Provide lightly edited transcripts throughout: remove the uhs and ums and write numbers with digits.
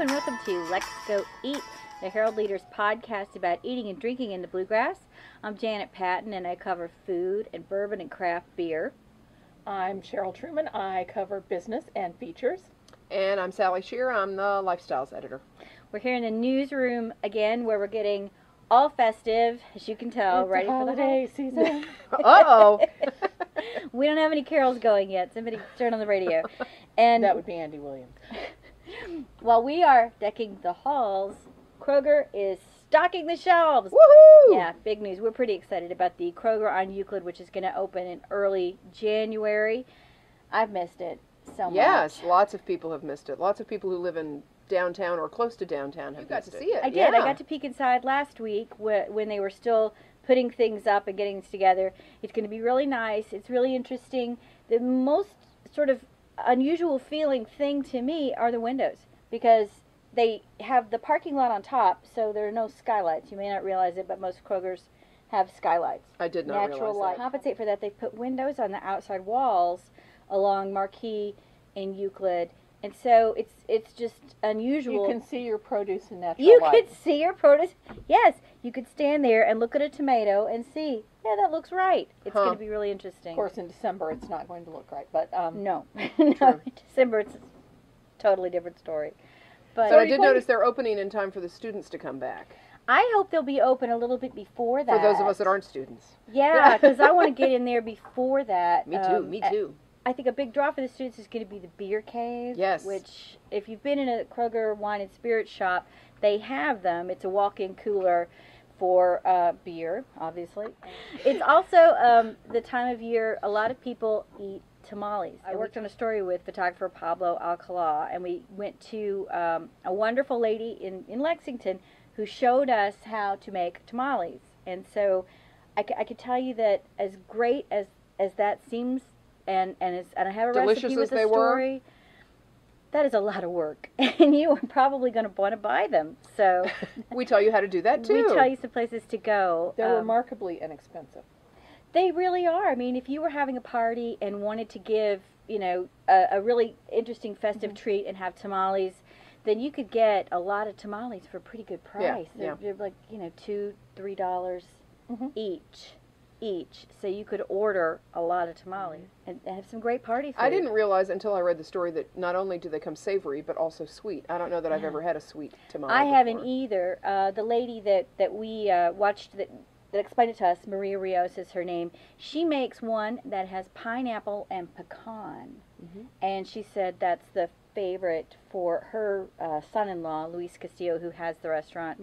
and welcome to LexGo Eat, the Herald Leaders podcast about eating and drinking in the bluegrass. I'm Janet Patton, and I cover food and bourbon and craft beer. I'm Cheryl Truman. I cover business and features. And I'm Sally Shear. I'm the lifestyles editor. We're here in the newsroom again, where we're getting all festive, as you can tell, It's ready the for the holiday season. Uh-oh. We don't have any carols going yet. Somebody turn on the radio. And That would be Andy Williams. while we are decking the halls, Kroger is stocking the shelves. Woohoo! Yeah, big news. We're pretty excited about the Kroger on Euclid, which is going to open in early January. I've missed it so much. Yes, lots of people have missed it. Lots of people who live in downtown or close to downtown have missed it. You got to see it. I did. Yeah. I got to peek inside last week when they were still putting things up and getting things together. It's going to be really nice. It's really interesting. The most sort of unusual feeling thing to me are the windows, because they have the parking lot on top, so there are no skylights. You may not realize it, but most Krogers have skylights. I did not Natural realize light. that. To compensate for that, they put windows on the outside walls along Marquee and Euclid, and so it's just unusual. You can see your produce in natural You light. could see your produce. Yes, you could stand there and look at a tomato and see, yeah, that looks right. It's going to be really interesting. Of course, in December, it's not going to look right, but No. No, in December it's a totally different story. But So I did notice they're opening in time for the students to come back. I hope they'll be open a little bit before that. For those of us that aren't students. Yeah, because I want to get in there before that. Me too, me too. I think a big draw for the students is going to be the beer cave. Yes. Which, if you've been in a Kroger wine and spirit shop, they have them. It's a walk-in cooler for beer, obviously. It's also the time of year a lot of people eat tamales. I worked on a story with photographer Pablo Alcala, and we went to a wonderful lady in Lexington who showed us how to make tamales. And so I could tell you that as great as that seems, and I have a Delicious recipe as with a they were. story, that is a lot of work, and you are probably going to want to buy them. So We tell you how to do that too. we tell you some places to go. they're remarkably inexpensive. They really are. I mean, if you were having a party and wanted to give, a really interesting festive treat and have tamales, then you could get a lot of tamales for a pretty good price. Yeah, They're like, $2, $3 each. So you could order a lot of tamales and have some great party food. I didn't realize until I read the story that not only do they come savory, but also sweet. I don't know that I've ever had a sweet tamale I before. haven't either. The lady that we watched that explained it to us, Maria Rios is her name, she makes one that has pineapple and pecan. And she said that's the favorite for her son-in-law, Luis Castillo, who has the restaurant,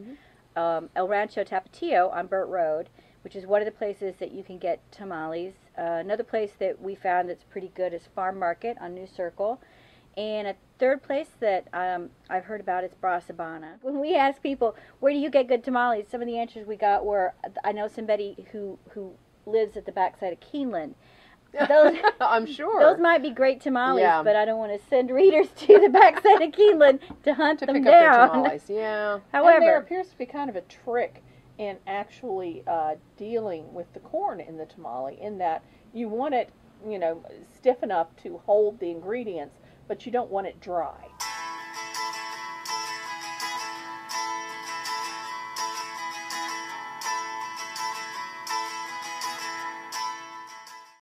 El Rancho Tapatio on Burt Road, which is one of the places that you can get tamales. Another place that we found that's pretty good is Farm Market on New Circle. And a third place that I've heard about is Brasabana. When we ask people, where do you get good tamales, some of the answers we got were, I know somebody who lives at the backside of Keeneland. Those, I'm sure. Those might be great tamales, Yeah. but I don't want to send readers to the backside of Keeneland to hunt them pick down. up their tamales. Yeah. However, And there appears to be kind of a trick in actually dealing with the corn in the tamale, in that you want it, stiff enough to hold the ingredients, but you don't want it dry.